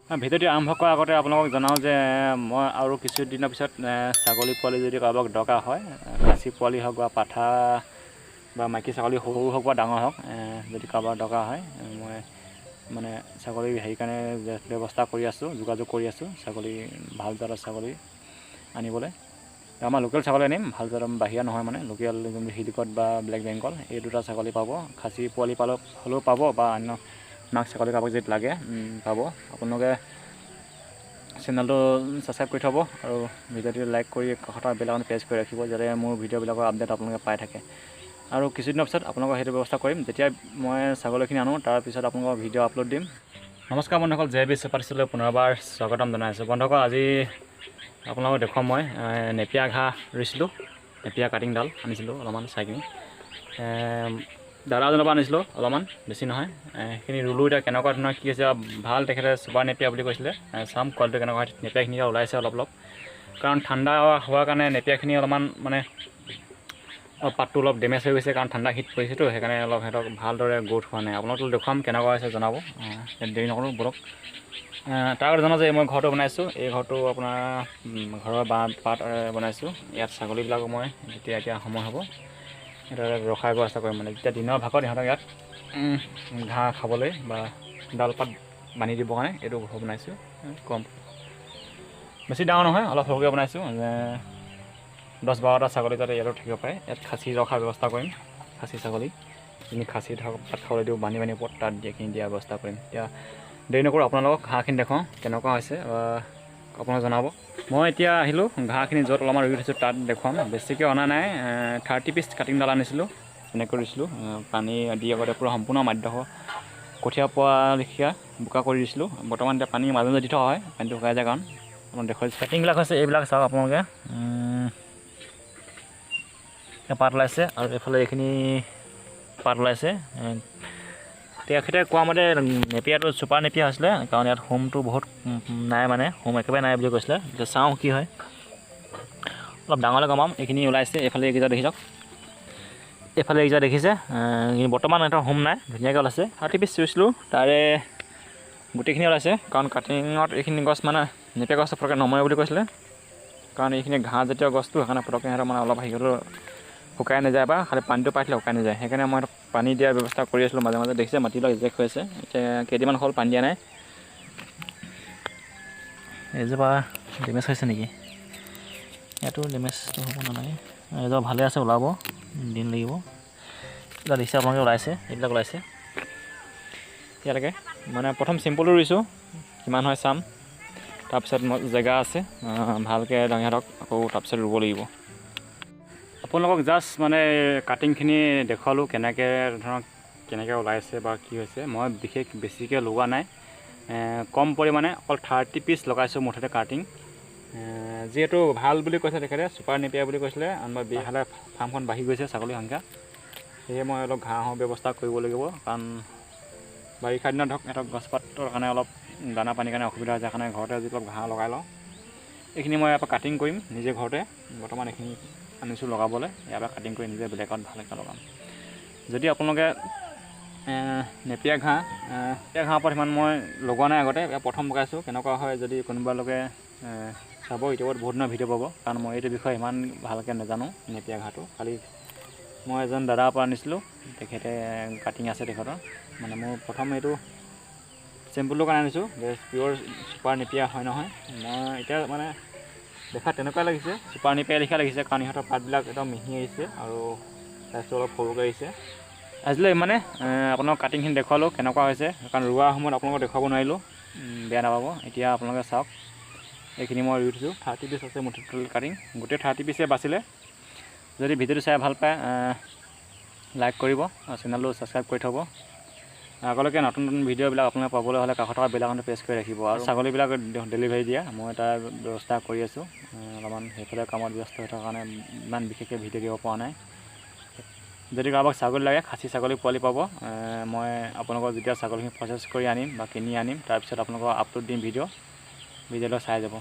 ভিডিঅ'টি আৰম্ভ কৰাৰ আগতে আপোনালোকক জনাওঁ যে মই আৰু কিছুদিনৰ পিছত ছাগলী পোৱালি যদি কাৰোবাক দৰকাৰ হয়, খাচী পোৱালি হওক বা পাঠা বা মাইকী ছাগলী সৰু হওক বা ডাঙৰ হওক, যদি কাৰোবাৰ দৰকাৰ হয় মই মানে ছাগলী হেৰি কাৰণে ব্যৱস্থা কৰি আছোঁ, যোগাযোগ কৰি আছোঁ ছাগলী ভাল জাতৰ ছাগলী আনিবলৈ। আমাৰ লোকেল ছাগলী আনিম, ভাল জাতৰ বাহিৰা নহয়, মানে লোকেল হিলিকট বা ব্লেক বেংগল এই দুটা ছাগলী পাব। খাচী পোৱালি হ'লেও পাব বা অন্য মাক ছাগলী কাৰোবাক যদি লাগে পাব। আপোনালোকে চেনেলটো ছাবস্ক্ৰাইব কৰি থ'ব আৰু ভিডিঅ'টো লাইক কৰি কাষৰ বেলআইকন প্ৰেছ কৰি ৰাখিব, যাতে মোৰ ভিডিঅ'বিলাকৰ আপডেট আপোনালোকে পাই থাকে। আৰু কিছুদিনৰ পিছত আপোনালোকৰ সেইটো ব্যৱস্থা কৰিম, যেতিয়া মই ছাগলীখিনি আনো তাৰপিছত আপোনালোকৰ ভিডিঅ' আপলোড দিম। নমস্কাৰ বন্ধুসকল, JB চেপাৰ্টিছলৈ পুনৰবাৰ স্বাগতম জনাইছোঁ। বন্ধুসকল, আজি আপোনালোকক দেখুৱাম মই নেপিয়া ঘাঁহ ৰুইছিলোঁ, নেপিয়া কাটিংডাল আনিছিলোঁ অলপমান চাই কিনি, দাদাজনৰ পৰা আনিছিলোঁ অলপমান, বেছি নহয়। সেইখিনি ৰুলোঁ, এতিয়া কেনেকুৱা ধৰণৰ কি হৈছে, ভাল তেখেতে চুপাৰ নেপিয়া বুলি কৈছিলে। চাম কোৱালিটি কেনেকুৱা হয়। নেপিয়াখিনি ওলাইছে অলপ অলপ, কাৰণ ঠাণ্ডা হোৱাৰ কাৰণে নেপিয়াখিনি অলপমান মানে পাতটো অলপ ডেমেজ হৈ গৈছে, কাৰণ ঠাণ্ডা হিট পৰিছেতো, সেইকাৰণে অলপ সিহঁতক ভালদৰে গ্ৰোথ হোৱা নাই। আপোনালোকক দেখুৱাম কেনেকুৱা হৈছে জনাব, দেৰি নকৰোঁ বলক। তাৰ আগতে জনাওঁ যে মই ঘৰটো বনাইছোঁ, এই ঘৰটো আপোনাৰ ঘৰৰ পাত বনাইছোঁ। ইয়াত ছাগলীবিলাকক মই এতিয়া সময় হ'ব সিহঁতক ৰখাৰ ব্যৱস্থা কৰিম, মানে যেতিয়া দিনৰ ভাগত ইহঁতক ইয়াত ঘাঁহ খাবলৈ বা ডাল পাত বান্ধি দিবৰ কাৰণে এইটো ঘৰ বনাইছোঁ। কম বেছি ডাঙৰ নহয়, অলপ সৰুকৈ বনাইছোঁ, 10-12টা ছাগলী যাতে ইয়াতো থাকিব পাৰে। ইয়াত খাচী ৰখাৰ ব্যৱস্থা কৰিম, খাচী ছাগলী যিখিনি খাচী পাত খাবলৈ দিওঁ, বান্ধি ওপৰত তাত এইখিনি দিয়াৰ ব্যৱস্থা কৰিম। এতিয়া দেৰি নকৰোঁ, আপোনালোকক ঘাঁহখিনি দেখুৱাওঁ কেনেকুৱা হৈছে আপোনালোকে জনাব। মই এতিয়া আহিলোঁ ঘাঁহখিনি য'ত অলপমান ৰুই থৈছোঁ তাত দেখুৱাম। বেছিকৈ অনা নাই, 30 পিচ কাটিংডাল আনিছিলোঁ, এনেকৈ ৰুইছিলোঁ। পানী দি আগতে পূৰা সম্পূৰ্ণ মাটিডোখৰ কঠীয়া পোৱা লেখীয়া বোকা কৰি দিছিলোঁ। বৰ্তমান এতিয়া পানী মাজে মাজে দি থোৱা হয়, পানীটো শুকাই যায় কাৰণ। আপোনাৰ দেখুৱাইছোঁ কাটিংবিলাক হৈছে এইবিলাক, চাওক আপোনালোকে পাত ওলাইছে আৰু এইফালে এইখিনি পাত ওলাইছে। তেখেতে কোৱা মতে নেপিয়াটো চুপাৰ নেপিয়া হৈছিলে, কাৰণ ইয়াত হোমটো বহুত নাই, মানে হোম একেবাৰে নাই বুলি কৈছিলে। এতিয়া চাওঁ কি হয়, অলপ ডাঙৰলৈ গমাম। এইখিনি ওলাইছে, এইফালে এইকেইটা দেখি যাওক, এইফালে এইকেইটা দেখিছে। বৰ্তমান এটা হোম নাই, ধুনীয়াকৈ ওলাইছে। 30 পিচ ৰুইছিলোঁ, তাৰে গোটেইখিনি ওলাইছে, কাৰণ কাটিঙত এইখিনি গছ মানে নেপিয়া গছটো পটককৈ নমৰে বুলি কৈছিলে, কাৰণ এইখিনি ঘাঁহ জাতীয় গছটো, সেইকাৰণে পটককৈ সিহঁতৰ মানে অলপ হেৰিটো শুকাই নাযায় বা খালি পানীটো পাই থাকিলে শুকাই নাযায়। সেইকাৰণে মই পানী দিয়াৰ ব্যৱস্থা কৰি আছিলোঁ মাজে মাজে। দেখিছে মাটিবিলাক জেক হৈ আছে, এতিয়া কেইদিনমান হ'ল পানী দিয়া নাই। এজোপা ডেমেজ হৈছে নেকি, ইয়াতো ডেমেজটো হ'ব নালাগে, এজোপা ভালে আছে, ওলাব দিন লাগিব। এইবিলাক দেখিছে আপোনালোকে ওলাইছে, এইবিলাক ওলাইছে ইয়ালৈকে। মানে প্ৰথম চিম্পুলো ৰুইছোঁ, কিমান হয় চাম, তাৰপিছত জেগা আছে ভালকৈ সিহঁতক আকৌ তাৰপিছত ৰুব লাগিব। আপোনালোকক জাষ্ট মানে কাটিংখিনি দেখুৱালোঁ, কেনেকৈ ওলাইছে বা কি হৈছে। মই বিশেষ বেছিকৈ লগোৱা নাই, কম পৰিমাণে অকল 30 পিচ লগাইছোঁ মুঠতে কাটিং। যিহেতু ভাল বুলি কৈছে তেখেতে, চুপাৰ নেপিয়া বুলি কৈছিলে, আমাৰ বিহালে ফাৰ্মখন বাঢ়ি গৈছে ছাগলীৰ সংখ্যা, সেয়ে মই অলপ ঘাঁহৰ ব্যৱস্থা কৰিব লাগিব, কাৰণ বাৰিষা দিনত ধৰক সিহঁতক গছপাতৰ কাৰণে অলপ দানা পানীৰ কাৰণে অসুবিধা হৈছে, সেইকাৰণে ঘৰতে যদি অলপ ঘাঁহ লগাই লওঁ। এইখিনি মই ইয়াৰ পৰা কাটিং কৰিম নিজে ঘৰতে, বৰ্তমান এইখিনি আনিছোঁ লগাবলৈ, ইয়াৰ পৰা কাটিং কৰি নিজে বেলেগত ভালকৈ লগাম। যদি আপোনালোকে নেপিয়া ঘাঁহৰ ওপৰত সিমান মই লগোৱা নাই আগতে, প্ৰথম লগাইছোঁ, কেনেকুৱা হয় যদি কোনোবা লোকে চাব, ইউটিউবত বহুত ধৰণৰ ভিডিঅ' পাব, কাৰণ মই এইটো বিষয়ে ইমান ভালকৈ নাজানো। নেপিয়া ঘাঁহটো খালি মই এজন দাদাৰ পৰা আনিছিলোঁ, তেখেতে কাটিং আছে তেখেতৰ, মানে মোৰ প্ৰথম এইটো চেম্পুলৰ কাৰণে আনিছোঁ যে পিয়'ৰ চুপাৰ নেপিয়া হয় নহয়। মই এতিয়া মানে দেখাত তেনেকুৱা লাগিছে, চুপাৰ নেপিয়া লেখীয়া লাগিছে, কাৰণ ইহঁতৰ পাতবিলাক একদম মিহি আহিছে আৰু চাইজটো অলপ সৰুকৈ আহিছে। আজিলৈ মানে আপোনালোকক কাটিংখিনি দেখুৱালোঁ কেনেকুৱা হৈছে, কাৰণ ৰোৱাৰ সময়ত আপোনালোকক দেখুৱাব নোৱাৰিলোঁ, বেয়া নাপাব। এতিয়া আপোনালোকে চাওক, এইখিনি মই ৰুই থৈছোঁ, 30 পিচ আছে মোৰ টোটেল কাটিং, গোটেই 30 পিচে বাছিলে। যদি ভিডিঅ'টো চাই ভাল পায় লাইক কৰিব আৰু চেনেলটো ছাবস্ক্ৰাইব কৰি থ'ব। আগলৈকে নতুন নতুন ভিডিঅ'বিলাক আপোনালোকে পাবলৈ হ'লে কাষত থকা বেল আইকনটো প্ৰেছ কৰি ৰাখিব। আৰু ছাগলীবিলাক ডেলিভাৰী দিয়া মই তাৰ ব্যৱস্থা কৰি আছোঁ, অলপমান সেইফালে কামত ব্যস্ত হৈ থকাৰ কাৰণে ইমান বিশেষকৈ ভিডিঅ' দিব পৰা নাই। যদি কাৰোবাক ছাগলী লাগে, খাচী ছাগলী পোৱালি পাব। মই আপোনালোকৰ যেতিয়া ছাগলীখিনি প্ৰচেছ কৰি আনিম বা কিনি আনিম, তাৰপিছত আপোনালোকক আপলোড দিম ভিডিঅ'লৈ চাই যাব।